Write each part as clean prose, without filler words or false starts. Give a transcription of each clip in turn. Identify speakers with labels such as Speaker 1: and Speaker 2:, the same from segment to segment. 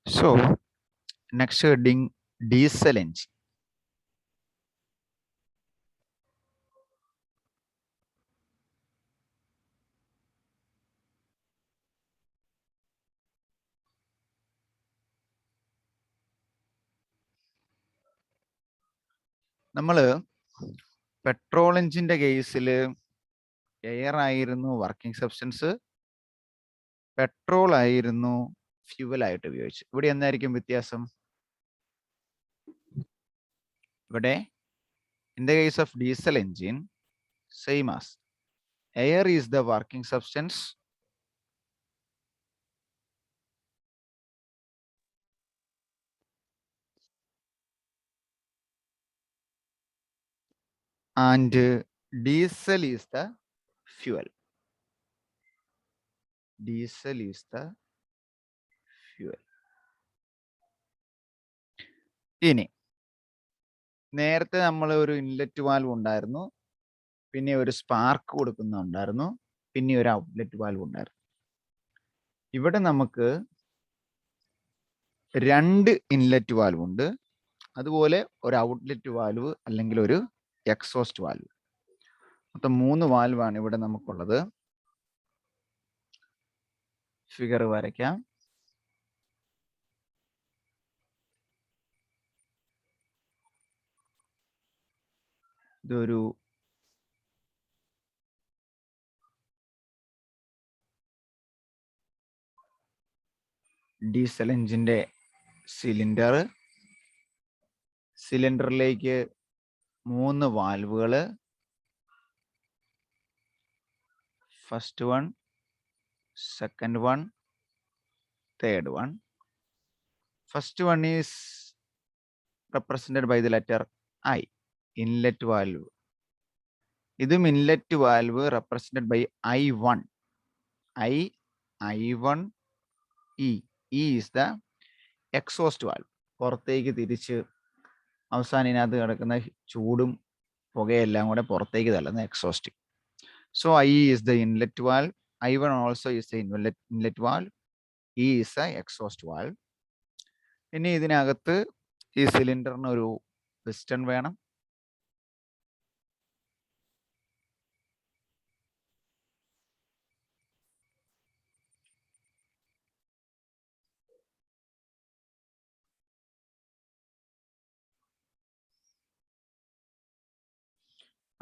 Speaker 1: So next heading, diesel engine. നമ്മൾ petrol എഞ്ചിന്റെ കേസിൽ എയർ ആയിരുന്നു വർക്കിംഗ് സബ്സ്റ്റൻസ്, പെട്രോൾ ആയിരുന്നു ഫ്യൂവൽ ആയിട്ട് ഉപയോഗിച്ചു. ഇവിടെ എന്തായിരിക്കും വ്യത്യാസം? ഇവിടെ in the case of diesel engine, same as air is the working substance and diesel is the fuel. Diesel is the fuel. ഇനി നേരത്തെ നമ്മൾ ഒരു ഇൻലെറ്റ് വാൽവ് ഉണ്ടായിരുന്നു, പിന്നെ ഒരു സ്പാർക്ക് കൊടുക്കുന്നുണ്ടായിരുന്നു, പിന്നെ ഒരു ഔട്ട്ലെറ്റ് വാൽവ് ഉണ്ടായിരുന്നു. ഇവിടെ നമുക്ക് 2 ഇൻലെറ്റ് വാൽവ് ഉണ്ട്, അതുപോലെ ഒരു ഔട്ട്ലെറ്റ് വാൽവ് അല്ലെങ്കിൽ ഒരു എക്സോസ്റ്റ് വാൽവ്. മൊത്തം 3 വാൽവാണ് ഇവിടെ നമുക്കുള്ളത്. ഫിഗർ വരയ്ക്കാം. ഇതൊരു ഡീസൽ എഞ്ചിന്റെ സിലിണ്ടർ, സിലിണ്ടറിലേക്ക് 3 വാൽവുകൾ. First one, second one, third one. First one is represented by the letter I, inlet valve. ഇതും inlet valve represented by I1. I1 E. E is the exhaust valve. പുറത്തേക്ക് തിരിച്ച് അവസാനം ഇതിനകത്ത് കിടക്കുന്ന ചൂടും പുകയെല്ലാം കൂടെ പുറത്തേക്ക് തള്ളുന്ന exhaust. So I is the inlet valve. I1 also is the inlet valve. E is the exhaust valve. ഇനി ഇതിനകത്ത് ഈ സിലിണ്ടറിന് ഒരു പിസ്റ്റൺ വേണം.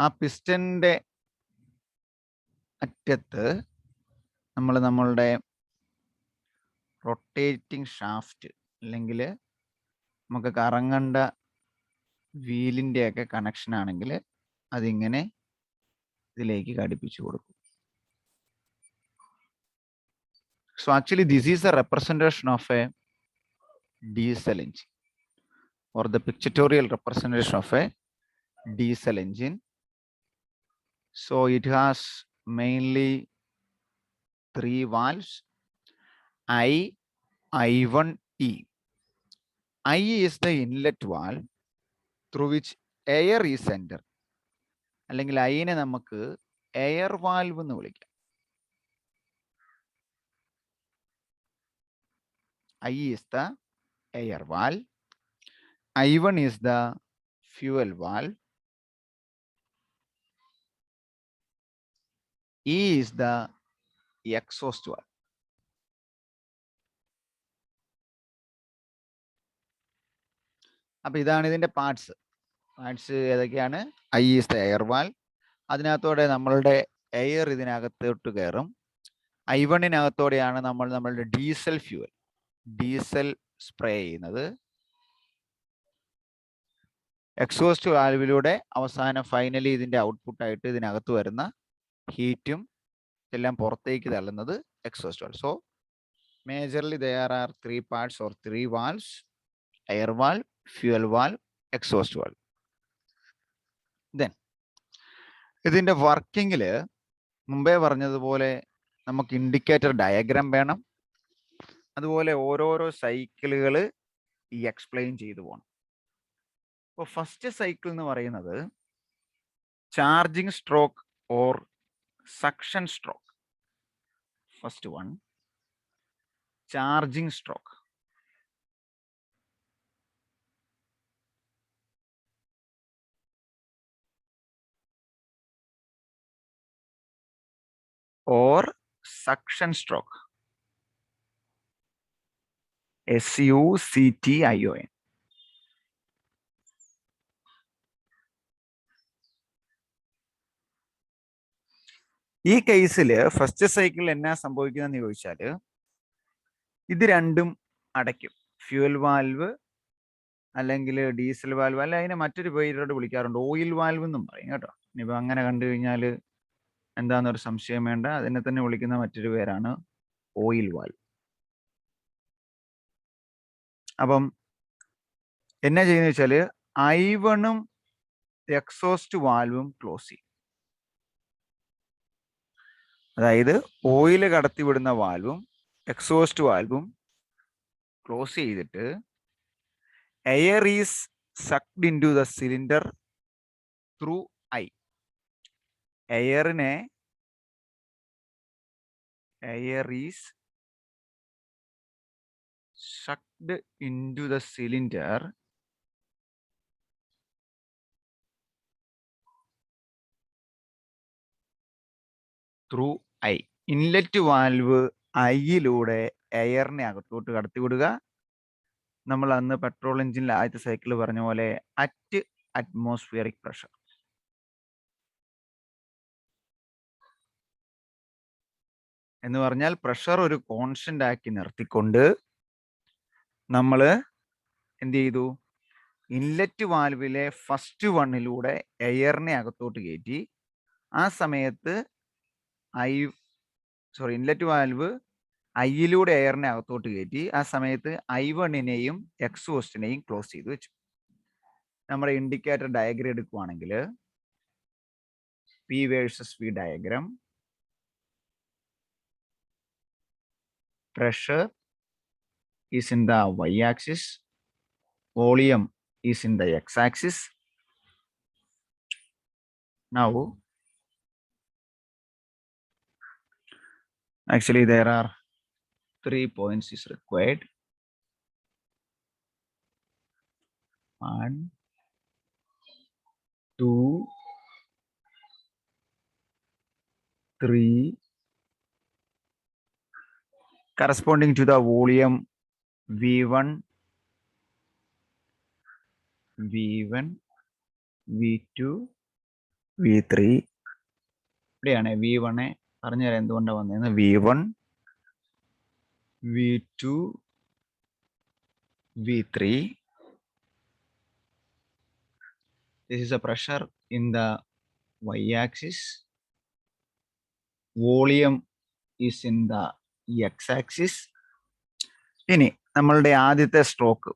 Speaker 1: ആ പിസ്റ്റന്റെ അറ്റത്ത് നമ്മൾ നമ്മളുടെ റൊട്ടേറ്റിംഗ് ഷാഫ്റ്റ് അല്ലെങ്കിൽ നമുക്ക് കറങ്ങേണ്ട വീലിൻ്റെ ഒക്കെ കണക്ഷൻ ആണെങ്കിൽ അതിങ്ങനെ ഇതിലേക്ക് ഘടിപ്പിച്ചു കൊടുക്കും. So actually this is a representation of a diesel engine, or the pictorial representation of a diesel engine. So it has mainly 3 valves, I, I1, E. I is the inlet valve through which air is entered. അല്ലെങ്കിൽ ഐനെ നമുക്ക് air valve എന്ന് വിളിക്കാം. I is the air valve. I1 is the fuel valve. E is the exhaust valve. അപ്പൊ ഇതാണ് ഇതിന്റെ parts. ഏതൊക്കെയാണ്? I is the air valve. അതിനകത്തോടെ നമ്മളുടെ air ഇതിനകത്തോട്ട് കയറും. I1-നകത്തോടെയാണ് നമ്മൾ നമ്മളുടെ ഡീസൽ സ്പ്രേ ചെയ്യുന്നത്. എക്സോസ്റ്റ് വാൽവിലൂടെ അവസാനം ഫൈനലി ഇതിന്റെ ഔട്ട്പുട്ടായിട്ട് ഇതിനകത്ത് വരുന്ന ഹീറ്റും എല്ലാം പുറത്തേക്ക് തള്ളുന്നത് exhaust valve. So majorly there are 3 parts or 3 valves: air valve, fuel valve, exhaust valve. Then ഇതിന്റെ വർക്കിങ്ങില് മുമ്പേ പറഞ്ഞതുപോലെ നമുക്ക് ഇൻഡിക്കേറ്റർ ഡയഗ്രാം വേണം. അതുപോലെ ഓരോരോ സൈക്കിളുകൾ ഈ എക്സ്പ്ലെയിൻ ചെയ്തു പോകണം. അപ്പോൾ ഫസ്റ്റ് സൈക്കിൾ എന്ന് പറയുന്നത് charging stroke or suction stroke. First one, charging stroke. or suction stroke. SUCTION. ഈ കേസിൽ ഫസ്റ്റ് സൈക്കിളിൽ എന്നാ സംഭവിക്കുന്നതെന്ന് ചോദിച്ചാൽ ഇത് രണ്ടും അടയ്ക്കും. ഫ്യൂൽ വാൽവ് അല്ലെങ്കിൽ ഡീസൽ വാൽവ്, അല്ല അതിനെ മറ്റൊരു പേരോട് വിളിക്കാറുണ്ട്, ഓയിൽ വാൽവ് എന്നും പറയും കേട്ടോ. ഇനിയിപ്പോൾ അങ്ങനെ കണ്ടു കഴിഞ്ഞാൽ എന്താണെന്നൊരു സംശയം വേണ്ട, അതിനെ തന്നെ വിളിക്കുന്ന മറ്റൊരു പേരാണ് ഓയിൽ വാൽവ്. അപ്പം എന്നാ ചെയ്യുന്ന വെച്ചാൽ I1ഉം എക്സോസ്റ്റ് വാൽവും ക്ലോസ് ചെയ്യും. അതായത് ഓയിൽ കടത്തിവിടുന്ന വാൽവും എക്സോസ്റ്റ് വാൽവും ക്ലോസ് ചെയ്തിട്ട് air is sucked into the cylinder through I. എയർ ഈസ് sucked into the cylinder through I. Inlet valve ഐയിലൂടെ എയറിനെ അകത്തോട്ട് കടത്തിവിടുക. നമ്മൾ അന്ന് പെട്രോൾ എഞ്ചിനിൽ ആദ്യത്തെ സൈക്കിൾ പറഞ്ഞ പോലെ അറ്റ് അറ്റ്മോസ്ഫിയറിക് പ്രഷർ. എന്ന് പറഞ്ഞാൽ പ്രഷർ ഒരു കോൺസ്റ്റന്റ് ആക്കി നിർത്തിക്കൊണ്ട് നമ്മൾ എന്ത് ചെയ്തു, ഇൻലെറ്റ് വാൽവിലെ ഫസ്റ്റ് വണ്ണിലൂടെ എയറിനെ അകത്തോട്ട് കയറ്റി. ആ സമയത്ത് ഇൻലെറ്റ് വാൽവ് ഐയിലൂടെ എയറിനെ അകത്തോട്ട് കയറ്റി. ആ സമയത്ത് I1നെയും എക്സോസ്റ്റിനെയും ക്ലോസ് ചെയ്ത് വെച്ചു. നമ്മുടെ ഇൻഡിക്കേറ്റർ ഡയഗ്രം എടുക്കുവാണെങ്കിൽ P versus V diagram, pressure is in the y-axis, volume is in the x-axis. Now, actually there are 3 points is required. 1, 2, 3, corresponding to the volume V1, V2, V3. ഇവിടെയാണ് V1 പറഞ്ഞുതരാം എന്തുകൊണ്ടാണ് വന്നതെന്ന്. V1, V2, V3. This is a pressure in the y-axis. Volume is in the x-axis. ഇനി നമ്മളുടെ ആദ്യത്തെ stroke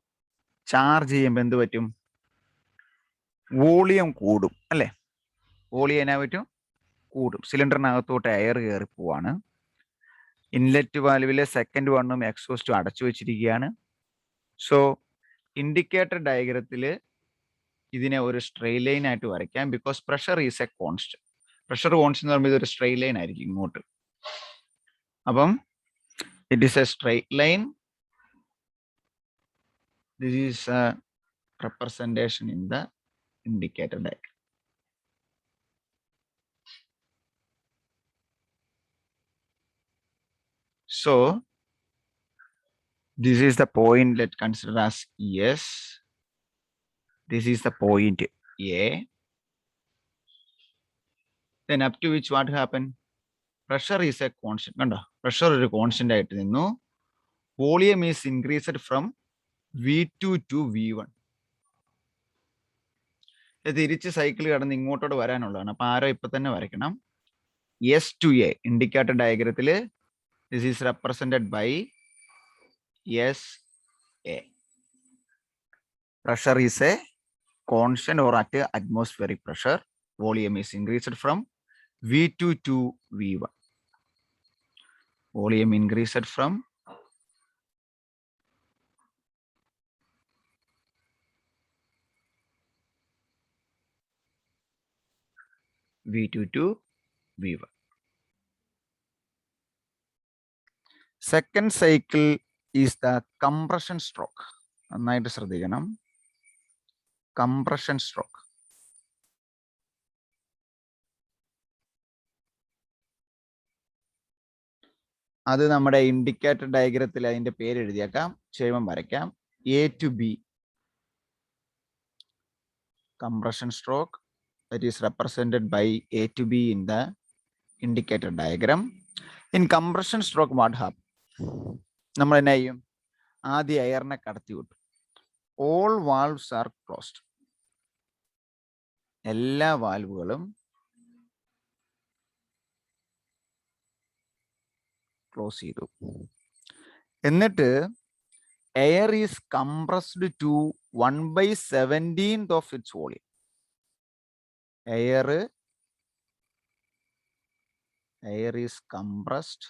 Speaker 1: charge ചെയ്യുമ്പോൾ എന്ത് പറ്റും? വോളിയം കൂടും അല്ലേ? വോളിയം എന്നാ പറ്റും? കൂടും. സിലിണ്ടറിനകത്തോട്ട് എയർ കയറി പോവാണ്. ഇൻലെറ്റ് വാൽവിലെ സെക്കൻഡ് വണ്ണും എക്സോസ്റ്റും അടച്ചു വെച്ചിരിക്കുകയാണ്. സോ ഇൻഡിക്കേറ്റർ ഡയഗ്രത്തിൽ ഇതിനെ ഒരു സ്ട്രെയിറ്റ് ലൈൻ ആയിട്ട് വരയ്ക്കാം. Because pressure is A constant. Pressure constant എന്ന് പറയുമ്പോൾ ഇതൊരു സ്ട്രെയിറ്റ് ലൈൻ ആയിരിക്കും ഇങ്ങോട്ട്. അപ്പം it is A straight line. This is a representation in the indicator diagram. So this is the point, let's consider as S. This is the point A. Then up to which what happened? Pressure is a constant. Kanda, pressure is a constant ആയിട്ട് നിന്നു. Volume is increased from V2 to V1. തിരിച്ച് cycle കടന്ന് ഇങ്ങോട്ടോട് വരാനുള്ളതാണ്. അപ്പൊ ആരോ ഇപ്പൊ തന്നെ വരയ്ക്കണം. S to A indicator ഡയഗ്രത്തിൽ this is represented by SA. Pressure is a constant or at atmospheric pressure. Volume is increased from V2 to V1. Volume increased from V2 to V1. Second cycle is the compression stroke. നന്നായിട്ട് ശ്രദ്ധിക്കണം. Compression stroke. അത് നമ്മുടെ indicator ഡയഗ്രത്തിൽ അതിന്റെ പേര് എഴുതിയേക്കാം, ചെയ്യുമ്പം വരയ്ക്കാം. A to B compression stroke that is represented by A to B in the indicator diagram. In compression stroke what happen? നമ്മൾ എന്നാ ചെയ്യും? ആദ്യം എയറിനെ കടത്തി വിട്ടു. All valves are closed. എല്ലാ വാൽവുകളും ക്ലോസ് ചെയ്തു. എന്നിട്ട് air is compressed to 1/17 of its volume. Air is compressed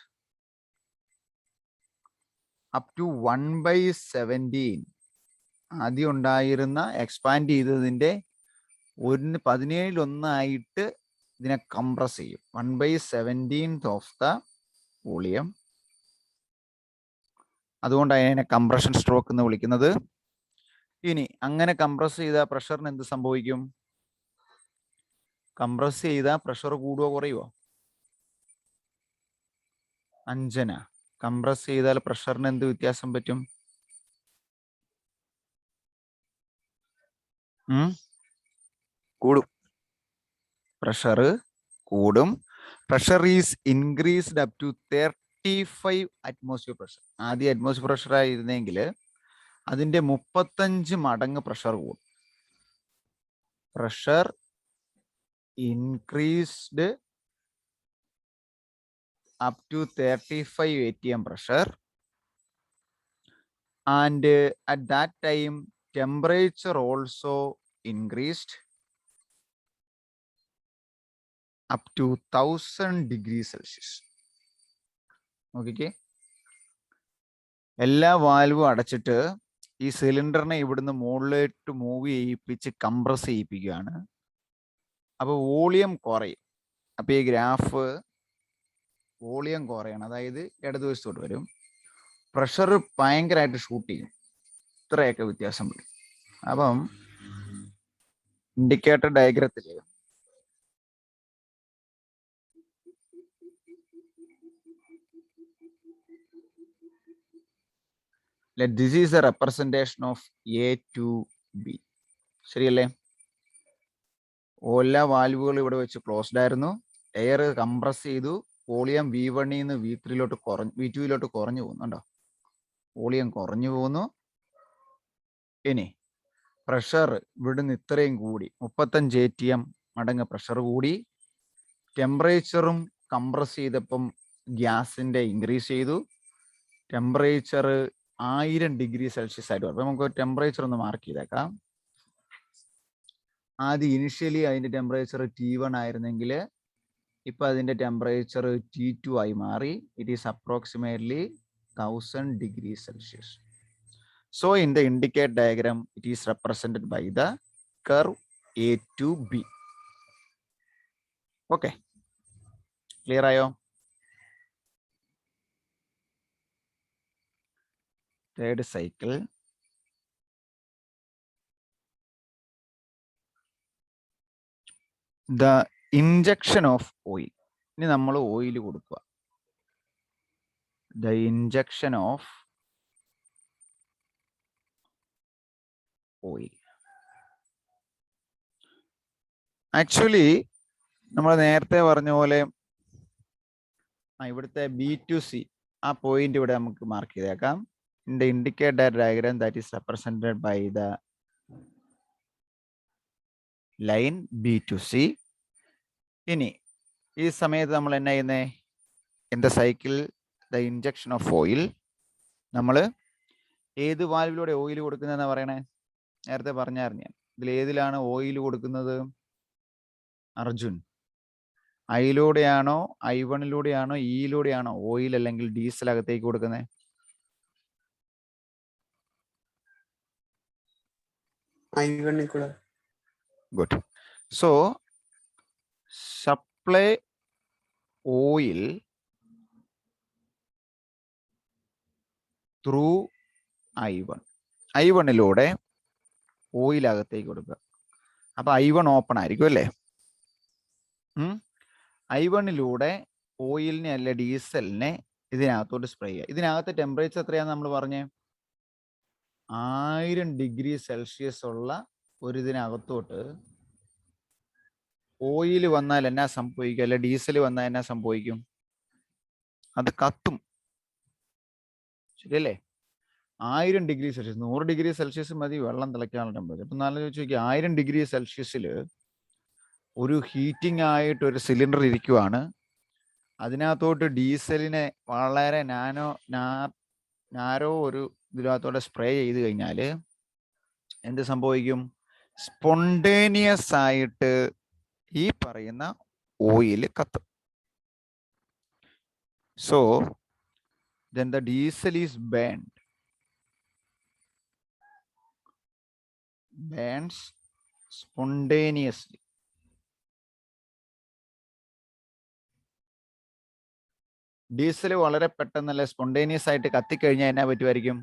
Speaker 1: up to 1/17. ആദ്യം ഉണ്ടായിരുന്ന എക്സ്പാൻഡ് ചെയ്തതിന്റെ 1/17 ഇതിനെ കംപ്രസ് ചെയ്യും. 1/17 ഓഫ് ദ വോളിയം. അതുകൊണ്ടാണ് അതിനെ കംപ്രഷൻ സ്ട്രോക്ക് എന്ന് വിളിക്കുന്നത്. ഇനി അങ്ങനെ കംപ്രസ് ചെയ്ത പ്രഷറിന് എന്ത് സംഭവിക്കും? കംപ്രസ് ചെയ്ത പ്രഷർ കൂടുവോ കുറയുവോ? അഞ്ജന, കംപ്രസ് ചെയ്താൽ പ്രഷറിന് എന്ത് വ്യത്യാസം പറ്റും? കൂടും. പ്രഷർ കൂടും. Pressure is increased up to 35 atmosphere pressure. ആദ്യം അറ്റ്മോസ്ഫിയർ പ്രഷർ ആയിരുന്നെങ്കിൽ അതിന്റെ 35 മടങ്ങ് പ്രഷർ കൂടും. Pressure increased up to 35 atm pressure, and at that time temperature also increased up to 1000 degrees Celsius. നോക്കിക്കേ, എല്ലാ വാൽവും അടച്ചിട്ട് ഈ സിലിണ്ടറിനെ ഇവിടുന്ന് മുകളിലേക്ക് മൂവ് ചെയ്യിപ്പിച്ച് കംപ്രസ് ചെയ്യിപ്പിക്കുകയാണ്. അപ്പോൾ വോളിയം കുറയും. അപ്പോൾ ഈ ഗ്രാഫ് വോളിയം കുറയണം, അതായത് ഇടതുവശത്തോട്ട് വരും. പ്രഷർ ഭയങ്കരമായിട്ട് ഷൂട്ട് ചെയ്യും. ഇത്രയൊക്കെ വ്യത്യാസം വരും. അപ്പം ഇൻഡിക്കേറ്റർ ഡയഗ്രത്തിൽ this is a representation of A to B. ശരിയല്ലേ? എല്ലാ വാൽവുകളും ഇവിടെ വെച്ച് ക്ലോസ്ഡ് ആയിരുന്നു. എയർ കംപ്രസ് ചെയ്തു. വോളിയം V1 നിന്ന് V3 V2 കുറഞ്ഞു പോകുന്നുണ്ടോ? വോളിയം കുറഞ്ഞു പോകുന്നു. ഇനി പ്രഷർ ഇവിടുന്ന് ഇത്രയും കൂടി, 35 atm മടങ്ങ് പ്രഷർ കൂടി. ടെമ്പറേച്ചറും കംപ്രസ് ചെയ്തപ്പം ഗ്യാസിന്റെ ഇൻക്രീസ് ചെയ്തു. ടെമ്പറേച്ചർ 1000 ഡിഗ്രി സെൽഷ്യസ് ആയിട്ട് വരും. അപ്പൊ നമുക്ക് ടെമ്പറേച്ചർ ഒന്ന് മാർക്ക് ചെയ്തേക്കാം. ആദ്യം ഇനിഷ്യലി അതിന്റെ ടെമ്പറേച്ചർ T1 ആയിരുന്നെങ്കിൽ ഇപ്പൊ അതിന്റെ ടെമ്പറേച്ചർ T2 ആയി മാറി. It is approximately 1000 degrees Celsius. So in the indicate diagram, it is represented by the curve A to B. Okay, clear ayo? Third cycle. The injection of oil. ഇനി നമ്മൾ oil കൊടുക്കുക. The injection of oil. Actually നമ്മൾ നേരത്തെ പറഞ്ഞ പോലെ ഇവിടുത്തെ B2C ആ point ഇവിടെ നമുക്ക് മാർക്ക് ചെയ്തേക്കാം. In the indicator diagram that is represented by the line B2C. ഇനി ഈ സമയത്ത് നമ്മൾ എന്നാ ചെയ്യുന്നേ? In the cycle, the injection of oil, നമ്മൾ ഏത് വാൽവിലൂടെ ഓയിൽ കൊടുക്കുന്നതെന്നാ പറയണേ? നേരത്തെ പറഞ്ഞായിരുന്നു ഞാൻ. ഇതിൽ ഏതിലാണ് ഓയിൽ കൊടുക്കുന്നത്? അർജുൻ, ഐയിലൂടെയാണോ I1-ലൂടെയാണോ ഇയിലൂടെയാണോ ഓയിൽ അല്ലെങ്കിൽ ഡീസൽ അകത്തേക്ക് കൊടുക്കുന്നത്? Good. So supply oil through I1-ലൂടെ ഓയിൽ അകത്തേക്ക് കൊടുക്കുക. അപ്പൊ I1 ഓപ്പൺ ആയിരിക്കും അല്ലേ? I1-ലൂടെ ഓയിലിനെ അല്ല ഡീസലിനെ ഇതിനകത്തോട്ട് സ്പ്രേ ചെയ്യുക. ഇതിനകത്ത് ടെമ്പറേച്ചർ എത്രയാണെന്ന് നമ്മൾ പറഞ്ഞേ? 1000 ഡിഗ്രി സെൽഷ്യസ് ഉള്ള ഒരു ഇതിനകത്തോട്ട് ഓയിൽ വന്നാൽ എന്നാ സംഭവിക്കും? അല്ലെ ഡീസൽ വന്നാൽ എന്നാ സംഭവിക്കും? അത് കത്തും, ശരിയല്ലേ? 1000 ഡിഗ്രി സെൽഷ്യസ്, 100 ഡിഗ്രി സെൽഷ്യസ് മതി വെള്ളം തിളയ്ക്കാനുള്ള ടെമ്പറേച്ചർ. അപ്പൊ നല്ല ചോദിച്ചു നോക്കി, 1000 ഡിഗ്രി സെൽഷ്യസിൽ ഒരു ഹീറ്റിംഗ് ആയിട്ട് ഒരു സിലിണ്ടർ ഇരിക്കുവാണ്. അതിനകത്തോട്ട് ഡീസലിനെ വളരെ നാരോ ഒരു ഇതിനകത്തോടെ സ്പ്രേ ചെയ്ത് കഴിഞ്ഞാൽ എന്ത് സംഭവിക്കും? സ്പോണ്ടേനിയസ് ആയിട്ട് ഈ പറയുന്ന ഓയിൽ കത്തും. So then the diesel is burns spontaneously. Diesel വളരെ പെട്ടെന്നല്ലേ സ്പോണ്ടേനിയസ് ആയിട്ട് കത്തിക്കഴിഞ്ഞാൽ എന്നാ പറ്റുമായിരിക്കും?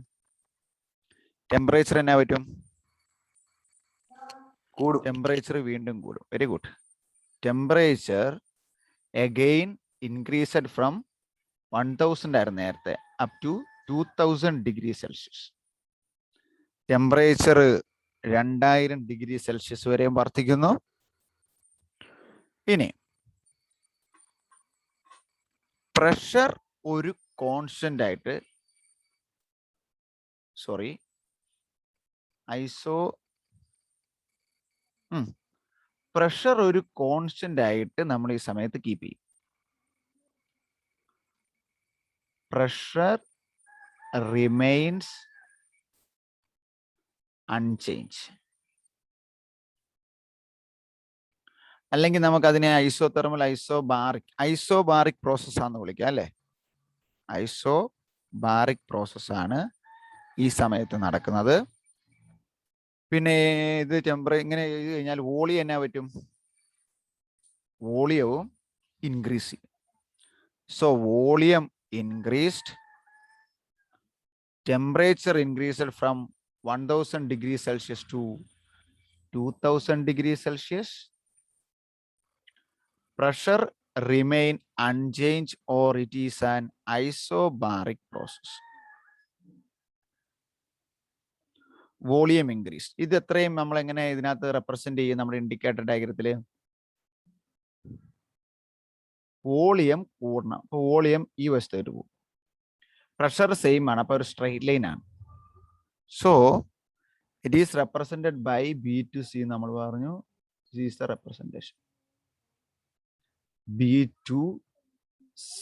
Speaker 1: ടെമ്പറേച്ചർ എന്നാ പറ്റും? കൂടും. ടെമ്പറേച്ചർ വീണ്ടും കൂടും. Very good. Temperature again increased from 1000 ആയിരുന്നു നേരത്തെ, up to 2000 degree Celsius. Temperature 2000 degree Celsius വരെയും വർദ്ധിക്കുന്നു. ഇനി പ്രഷർ ഒരു കോൺസ്റ്റന്റ് ആയിട്ട്, പ്രഷർ ഒരു കോൺസ്റ്റന്റ് ആയിട്ട് നമ്മൾ ഈ സമയത്ത് കീപ്പ് ചെയ്യും. Pressure remains unchanged. അല്ലെങ്കിൽ നമുക്ക് അതിനെ ഐസോതെർമൽ ഐസോബാറിക് പ്രോസസ് ആണെന്ന് വിളിക്കാം, അല്ലേ? ഐസോബാറിക് പ്രോസസ് ആണ് ഈ സമയത്ത് നടക്കുന്നത്. പിന്നെ ഇത് ഇങ്ങനെ ചെയ്ത് കഴിഞ്ഞാൽ വോളിയം എന്നാ പറ്റും? വോളിയവും ഇൻക്രീസ് ചെയ്യും. So volume increased, temperature increased from 1000 degrees Celsius to 2000 degrees Celsius. Pressure remain unchanged or it is an isobaric process. Volume increased. ഇത് എത്രയും നമ്മൾ എങ്ങനെ ഇതിനകത്ത് റെപ്രസെന്റ് ചെയ്യും? നമ്മുടെ ഇൻഡിക്കേറ്റർ ഡയഗ്രത്തിൽ വോളിയം കൂടണം. അപ്പോൾ വോളിയം ഈ വശത്തേക്ക് പോകും. പ്രഷർ സെയിം ആണ്, അപ്പോൾ ഒരു സ്ട്രെയിറ്റ് ലൈൻ ആണ്. So it is represented by B2C. നമ്മൾ പറഞ്ഞു this is the representation B2C.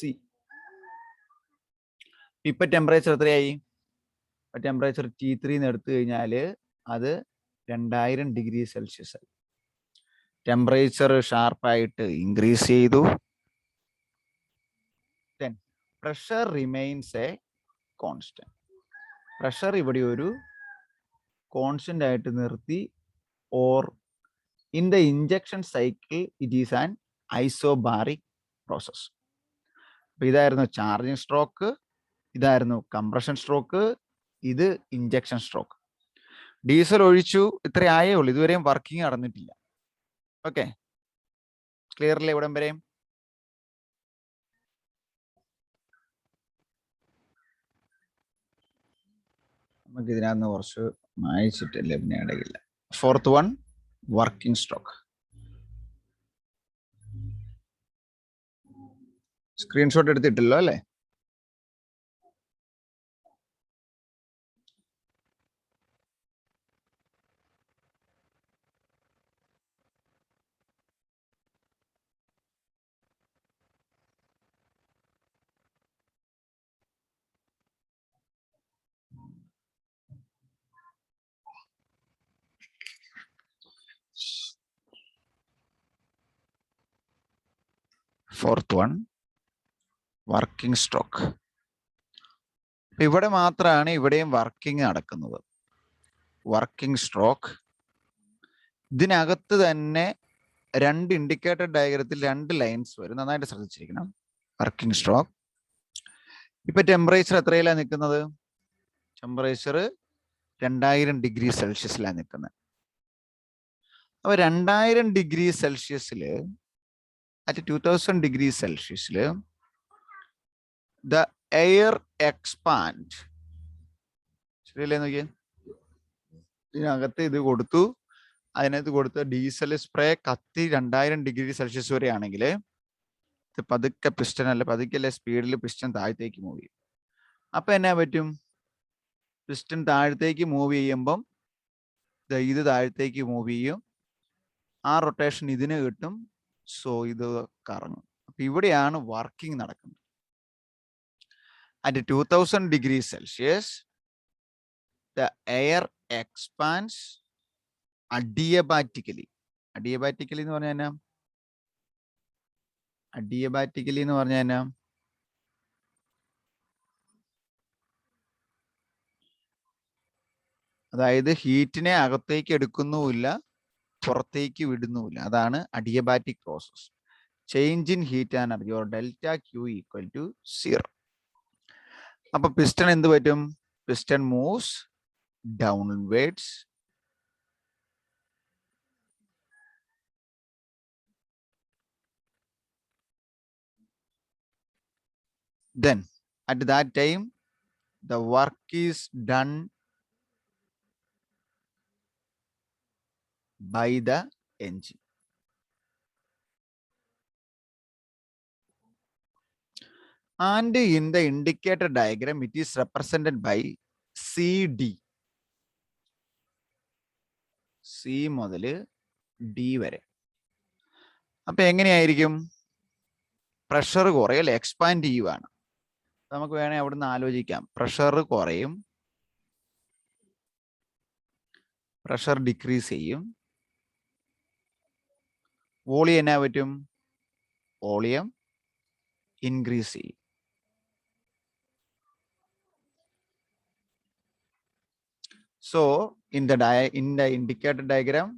Speaker 1: ഇപ്പൊ ടെമ്പറേച്ചർ എത്രയായി? ടെമ്പറേച്ചർ T3 എടുത്തു കഴിഞ്ഞാൽ അത് 2000 ഡിഗ്രി സെൽഷ്യസ് ആയി. ടെമ്പറേച്ചർ ഷാർപ്പായിട്ട് ഇൻക്രീസ് ചെയ്തു. Pressure remains A constant. Pressure ഇവിടെ ഒരു കോൺസ്റ്റന്റ് ആയിട്ട് നിർത്തി. Or in the injection cycle it is an isobaric process. അപ്പൊ ഇതായിരുന്നു ചാർജിങ് സ്ട്രോക്ക്, ഇതായിരുന്നു കംപ്രഷൻ സ്ട്രോക്ക്, ഇത് ഇഞ്ചക്ഷൻ സ്ട്രോക്ക്. ഡീസൽ ഒഴിച്ചു, ഇത്ര ആയേ ഉള്ളൂ, ഇതുവരെയും വർക്കിംഗ് നടന്നിട്ടില്ല. ഓക്കെ, ക്ലിയർ അല്ലേ ഇവിടം വരെയും? നമുക്ക് ഇതിനകത്ത് കുറച്ച് മായിച്ചിട്ടില്ല, പിന്നെ ഇടയില്ല. Fourth one, working stroke. Screenshot എടുത്തിട്ടില്ലോ അല്ലേ? Fourth one, working stroke. ഇവിടെ മാത്രമാണ് ഇവിടെയും വർക്കിംഗ് നടക്കുന്നത്. Working stroke. ഇതിനകത്ത് തന്നെ രണ്ട് ഇൻഡിക്കേറ്റർ ഡയഗ്രത്തിൽ 2 ലൈൻസ് വരും, നന്നായിട്ട് ശ്രദ്ധിച്ചിരിക്കണം. വർക്കിംഗ് സ്ട്രോക്ക്. ഇപ്പൊ ടെമ്പറേച്ചർ എത്രയിലാണ് നിൽക്കുന്നത്? ടെമ്പറേച്ചർ 2000 ഡിഗ്രി സെൽഷ്യസിലാണ് നിൽക്കുന്നത്. അപ്പൊ 2000 ഡിഗ്രി സെൽഷ്യസിൽ at 2000 degrees Celsius, the air expand. ശരിയല്ലേ നോക്കിയേ, ഇതിനകത്ത് ഇത് കൊടുത്തു, അതിനകത്ത് കൊടുത്ത ഡീസൽ സ്പ്രേ കത്തി 2000 ഡിഗ്രി സെൽഷ്യസ് വരെ ആണെങ്കിൽ ഇത് പതുക്കെ പിസ്റ്റൺ അല്ല പതുക്കെ സ്പീഡിൽ പിസ്റ്റൺ താഴത്തേക്ക് മൂവ് ചെയ്യും. അപ്പൊ എന്നാ പറ്റും, പിസ്റ്റൺ താഴത്തേക്ക് മൂവ് ചെയ്യുമ്പം ഇത് താഴത്തേക്ക് മൂവ് ചെയ്യും, ആ റൊട്ടേഷൻ ഇതിന് കിട്ടും, സോ ഇത് കറങ്ങും. അപ്പൊ ഇവിടെയാണ് വർക്കിംഗ് നടക്കുന്നത്. At 2000 degrees Celsius, the air expands adiabatically. Adiabatically എന്ന് പറഞ്ഞാൽ എന്നാ? Adiabatically എന്ന് പറഞ്ഞാൽ എന്നാ? അതായത് ഹീറ്റിനെ അകത്തേക്ക് എടുക്കുന്നുമില്ല പുറത്തേക്ക് വിടുന്നുമില്ല. അതാണ് adiabatic process. Change in heat and energy or delta Q equal to 0. അപ്പൊ പിസ്റ്റൺ എന്ത് പറ്റും? Piston moves downwards. Then at that time the work is done by the engine. And in the indicator diagram it is represented by CD. C മുതൽ D വരെ. അപ്പൊ എങ്ങനെയായിരിക്കും? Pressure കുറയും അല്ലെ, expand ചെയ്യുവാണ്. നമുക്ക് വേണേൽ അവിടുന്ന് ആലോചിക്കാം. പ്രഷർ കുറയും, പ്രഷർ ഡിക്രീസ് ചെയ്യും. വോളിയം എന്നാ പറ്റും? വോളിയം ഇൻക്രീസ് ചെയ്യും. So in the indicator diagram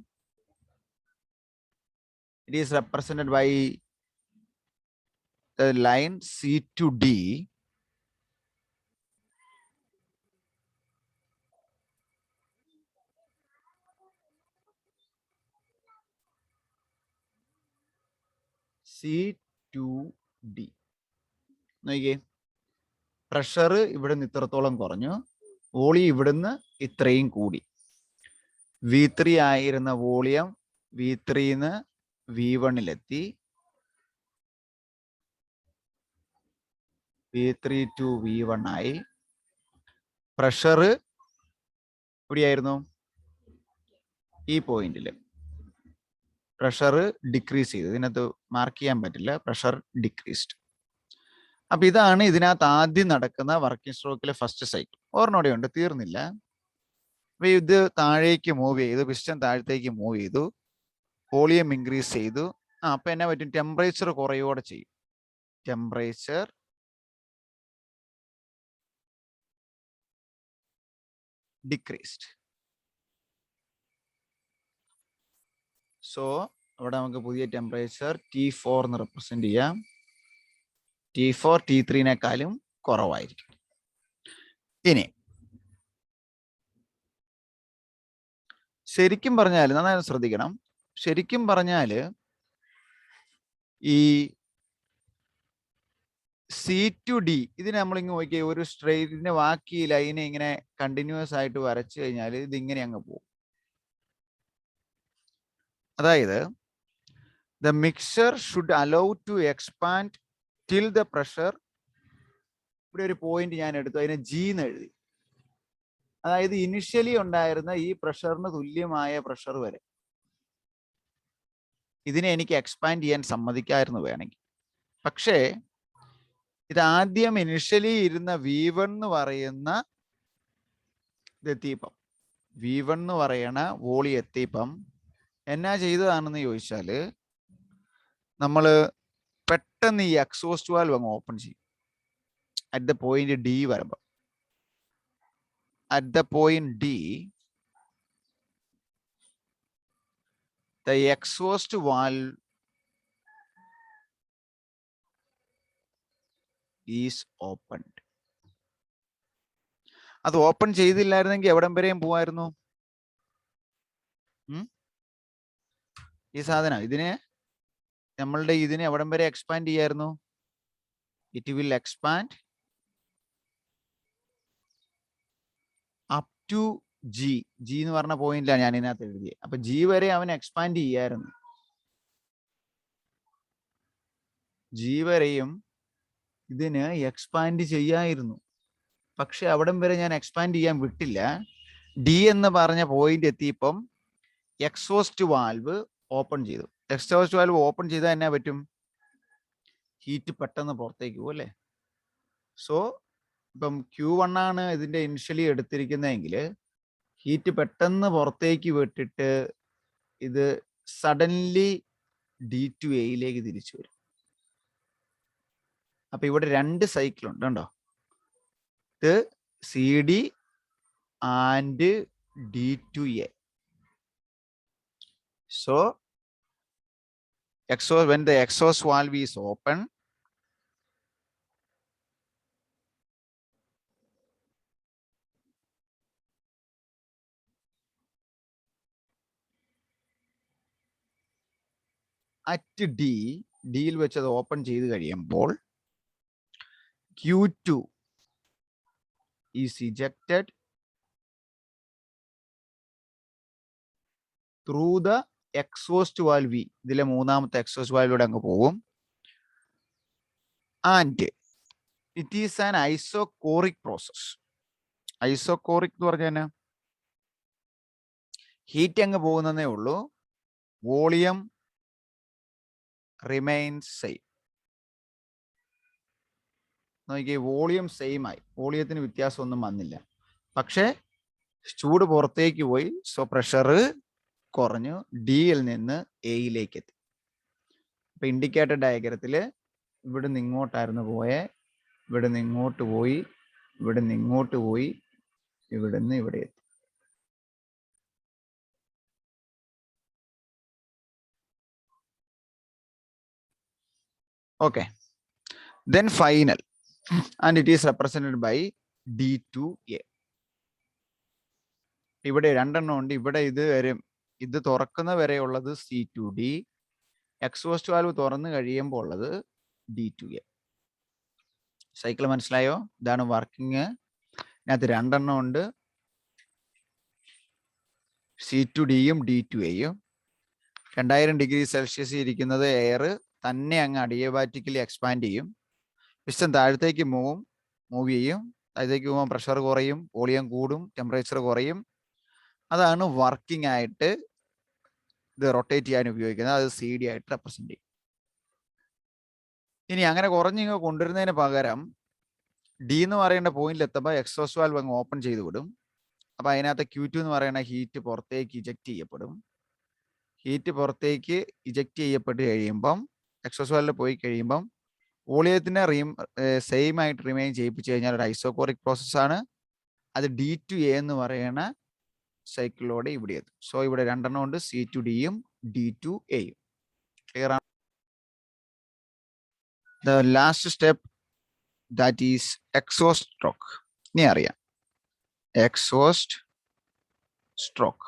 Speaker 1: it is represented by the line C to D. C to D. നോക്കിയേ, പ്രഷർ ഇവിടെ നിന്ന് ഇത്രത്തോളം കുറഞ്ഞു, വോളിയം ഇവിടുന്ന് ഇത്രയും കൂടി. V3 ആയിരുന്ന വോളിയം V3ന്ന് V1ലെത്തി, V3 to V1 ആയി. പ്രഷർ എവിടെയായിരുന്നു? ഈ പോയിന്റിൽ പ്രഷർ ഡിക്രീസ് ചെയ്തു. ഇതിനകത്ത് മാർക്ക് ചെയ്യാൻ പറ്റില്ല, പ്രഷർ ഡിക്രീസ്ഡ്. അപ്പൊ ഇതാണ് ഇതിനകത്ത് ആദ്യം നടക്കുന്ന വർക്കിംഗ് സ്ട്രോക്കിലെ ഫസ്റ്റ് സൈക്കിൾ. ഓർമ്മയോടെ ഉണ്ട്, തീർന്നില്ല. അപ്പൊ ഇത് താഴേക്ക് മൂവ് ചെയ്തു, പിസ്റ്റൺ താഴത്തേക്ക് മൂവ് ചെയ്തു, വോളിയം ഇൻക്രീസ് ചെയ്തു. അപ്പൊ എന്നാ പറ്റും? ടെമ്പറേച്ചർ കുറയോടെ ചെയ്യും. Temperature decreased. സോ അവിടെ നമുക്ക് പുതിയ ടെമ്പറേച്ചർ T4 എന്ന് റെപ്രസെന്റ് ചെയ്യാം. T4 T3നേക്കാളും കുറവായിരിക്കും. ഇനി ശരിക്കും പറഞ്ഞാൽ, നന്നായി ശ്രദ്ധിക്കണം, ശരിക്കും പറഞ്ഞാൽ ഈ C to D ഇതിനെ നമ്മളിങ്ങ് നോക്കിയ ഒരു സ്ട്രെയിറ്റിന്റെ ബാക്കി ലൈനെ ഇങ്ങനെ കണ്ടിന്യൂസ് ആയിട്ട് വരച്ചു കഴിഞ്ഞാൽ ഇത് ഇങ്ങനെ അങ്ങ് പോകും. അതായത് the mixture should allow to expand till the pressure. ഇവിടെ ഒരു പോയിന്റ് ഞാൻ എടുത്തു, അതിനെ G എന്ന് എഴുതി. അതായത് ഇനിഷ്യലി ഉണ്ടായിരുന്ന ഈ പ്രഷറിന് തുല്യമായ പ്രഷർ വരെ ഇതിനെ എനിക്ക് എക്സ്പാൻഡ് ചെയ്യാൻ സമ്മതിക്കായിരുന്നു വേണമെങ്കിൽ. പക്ഷേ ഇത് ആദ്യം ഇനിഷ്യലി ഇരുന്ന V1 എന്ന് പറയുന്ന ഇതെത്തിയപ്പം, V1 എന്ന് പറയണ വോളി എത്തിയപ്പം എന്നാ ചെയ്തതാണെന്ന് ചോദിച്ചാൽ, നമ്മൾ പെട്ടെന്ന് ഈ എക്സോസ്റ്റ് വാൽവ് അങ്ങ് ഓപ്പൺ ചെയ്യും അറ്റ് ദ പോയിന്റ് D വരുമ്പോൾ. At the point D the exhaust valve is opened. അത് ഓപ്പൺ ചെയ്തില്ലായിരുന്നെങ്കിൽ എവിടം വരെയും പോവായിരുന്നു? ഈ സാധനം ഇതിനെ നമ്മളുടെ ഇതിനെ എവിടം വരെ എക്സ്പാൻഡ് ചെയ്യായിരുന്നു? It will expand to G എന്ന് പറഞ്ഞ പോയിന്റിലാണ് ഞാൻ ഇതിനകത്ത് എഴുതിയത്. അപ്പൊ ജി വരെ അവൻ എക്സ്പാൻഡ് ചെയ്യായിരുന്നു, ജി വരെയും ഇതിന് എക്സ്പാൻഡ് ചെയ്യായിരുന്നു. പക്ഷെ അവിടം വരെ ഞാൻ എക്സ്പാൻഡ് ചെയ്യാൻ വിട്ടില്ല. ഡി എന്ന് പറഞ്ഞ പോയിന്റ് എത്തിയപ്പം എക്സോസ്റ്റ് വാൽവ് ഓപ്പൺ ചെയ്തു. എക്സോസ്റ്റ് വാൽവ് ഓപ്പൺ ചെയ്താൽ എന്നാ പറ്റും? ഹീറ്റ് പെട്ടെന്ന് പുറത്തേക്ക് പോകും അല്ലേ? സോ ഇപ്പം Q1 ആണ് ഇതിന്റെ ഇനിഷ്യലി എടുത്തിരിക്കുന്നതെങ്കിൽ ഹീറ്റ് പെട്ടെന്ന് പുറത്തേക്ക് വിട്ടിട്ട് ഇത് സഡൻലി D2A തിരിച്ചു വരും. അപ്പൊ ഇവിടെ 2 സൈക്കിൾ ഉണ്ട് കണ്ടോ, ഇത് CD and D2A. So when the exhaust valve is open, at ഡിയിൽ വെച്ച് അത് ഓപ്പൺ ചെയ്ത് കഴിയുമ്പോൾ Q2 is ejected through the exhaust valve V. ഇതിലെ മൂന്നാമത്തെ എക്സോസ്റ്റ് വാൽവിലൂടെ അങ്ങ് പോകും. And it is an isochoric process. Isochoric എന്ന് പറഞ്ഞാൽ ഹീറ്റ് അങ്ങ് പോകുന്നതേ ഉള്ളൂ, വോളിയം റിമൈൻസ് സെയിം. നോക്കിയേ, വോളിയം സെയിം ആയി, വോളിയത്തിന് വ്യത്യാസമൊന്നും വന്നില്ല, പക്ഷെ ചൂട് പുറത്തേക്ക് പോയി. സോ പ്രഷർ കുറഞ്ഞു, ഡിയിൽ നിന്ന് എയിലേക്ക് എത്തി. അപ്പൊ ഇൻഡിക്കേറ്റർ ഡയഗ്രത്തില് ഇവിടെ നിന്ന് ഇങ്ങോട്ടായിരുന്നു പോയെ, ഇവിടെ നിന്ന് ഇങ്ങോട്ട് പോയി, ഇവിടെ നിന്ന് ഇങ്ങോട്ട് പോയി, ഇവിടെ നിന്ന് ഇവിടെ എത്തി. Okay, then final and it is represented by D2A. ഇവിടെ 2 എണ്ണം ഉണ്ട്. ഇവിടെ ഇത് വരെ, ഇത് തുറക്കുന്ന വരെ ഉള്ളത് C2D, എക്സോസ്റ്റ് വാൽവ് തുറന്നു കഴിയുമ്പോൾ ഉള്ളത് D2A. സൈക്കിൾ മനസ്സിലായോ? ഇതാണ് വർക്കിംഗ്. ഇതിനകത്ത് 2 എണ്ണം ഉണ്ട്, C2Dയും D2Aയും. 2000°C ഇരിക്കുന്നത് എയർ തന്നെ അങ്ങ് അഡിയബാറ്റിക്കലി എക്സ്പാൻഡ് ചെയ്യും. പിസ്റ്റൺ താഴത്തേക്ക് മൂവ് ചെയ്യും. താഴത്തേക്ക് പോകുമ്പോൾ പ്രഷർ കുറയും, വോളിയം കൂടും, ടെമ്പറേച്ചർ കുറയും. അതാണ് വർക്കിംഗ് ആയിട്ട് ഇത് റൊട്ടേറ്റ് ചെയ്യാൻ ഉപയോഗിക്കുന്നത്. അത് CD ആയിട്ട് റെപ്രസെന്റ് ചെയ്യും. ഇനി അങ്ങനെ കുറഞ്ഞിങ്ങ് കൊണ്ടുവരുന്നതിന് പകരം ഡി എന്ന് പറയുന്ന പോയിന്റിൽ എത്തുമ്പോൾ എക്സോസ്റ്റ് വാൽവ് അങ്ങ് ഓപ്പൺ ചെയ്ത് വിടും. അപ്പൊ അതിനകത്ത് Q2 എന്ന് പറയുന്ന ഹീറ്റ് പുറത്തേക്ക് ഇജക്ട് ചെയ്യപ്പെടും. ഹീറ്റ് പുറത്തേക്ക് ഇജക്ട് ചെയ്യപ്പെട്ട് കഴിയുമ്പം എക്സോസ്റ്റ് വാൽവിൽ പോയി കഴിയുമ്പം വോളിയത്തിനെ സെയിം ആയിട്ട് റിമെയിൻ ചെയ്യിപ്പിച്ചു കഴിഞ്ഞാൽ ഒരു ഐസോകോറിക് പ്രോസസ്സാണ്. അത് D2A എന്ന് പറയുന്ന സൈക്കിളിലൂടെ ഇവിടെ എത്തും. സോ ഇവിടെ 2 എണ്ണം ഉണ്ട്, C2Dയും D2Aയും. ക്ലിയർ ആണ്? The last step, that is exhaust stroke. ഇനി അറിയാം exhaust stroke.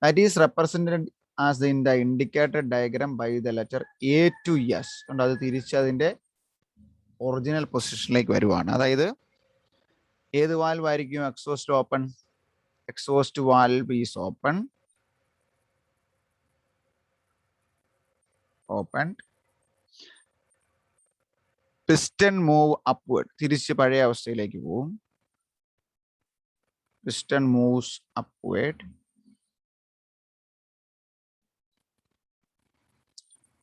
Speaker 1: That is represented as in the indicated diagram by the letter A to S. And അത് തിരിച്ച് അതിന്റെ ഒറിജിനൽ പൊസിഷനിലേക്ക് വരുവാണ്. അതായത് ഏത് വാൽവ് ആയിരിക്കും exhaust open? Exhaust valve is open. Piston move upward, തിരിച്ച് പഴയ അവസ്ഥയിലേക്ക് പോകും. Piston moves upward.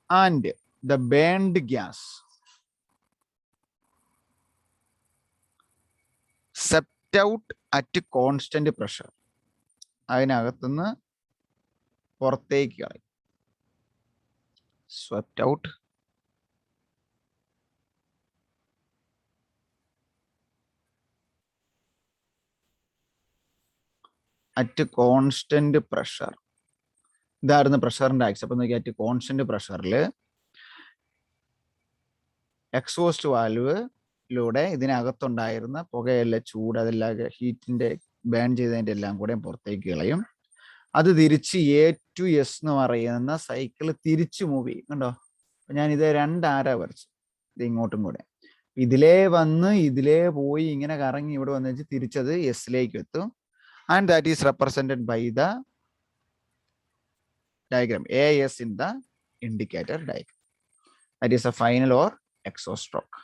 Speaker 1: And the burned gas sept out at constant pressure. അതിനകത്തുനിന്ന് പുറത്തേക്ക് കളയും. swept out at constant pressure. ഇതായിരുന്നു പ്രഷറിന്റെ ആക്സ്. അപ്പൊ നോക്കി, അറ്റ് കോൺസ്റ്റന്റ് പ്രഷറിൽ എക്സോസ്റ്റ് വാൽവിലൂടെ ഇതിനകത്തുണ്ടായിരുന്ന പുകയെല്ലാം, ചൂട്, അതെല്ലാം ഹീറ്റിന്റെ ബേൺ ചെയ്തതിന്റെ എല്ലാം കൂടെ പുറത്തേക്ക് കളയും. അത് തിരിച്ച് A to S എന്ന് പറയുന്ന സൈക്കിൾ തിരിച്ച് മൂവ് ചെയ്യും. കണ്ടോ? ഞാൻ ഇത് 2 ആര വരച്ചു, ഇത് ഇങ്ങോട്ടും കൂടെ. ഇതിലേ വന്ന് ഇതിലേ പോയി ഇങ്ങനെ കറങ്ങി ഇവിടെ വന്നു തിരിച്ചത് എസിലേക്ക് എത്തും. And that is represented by the diagram AS in the indicator diagram. That is a final or exhaust stroke.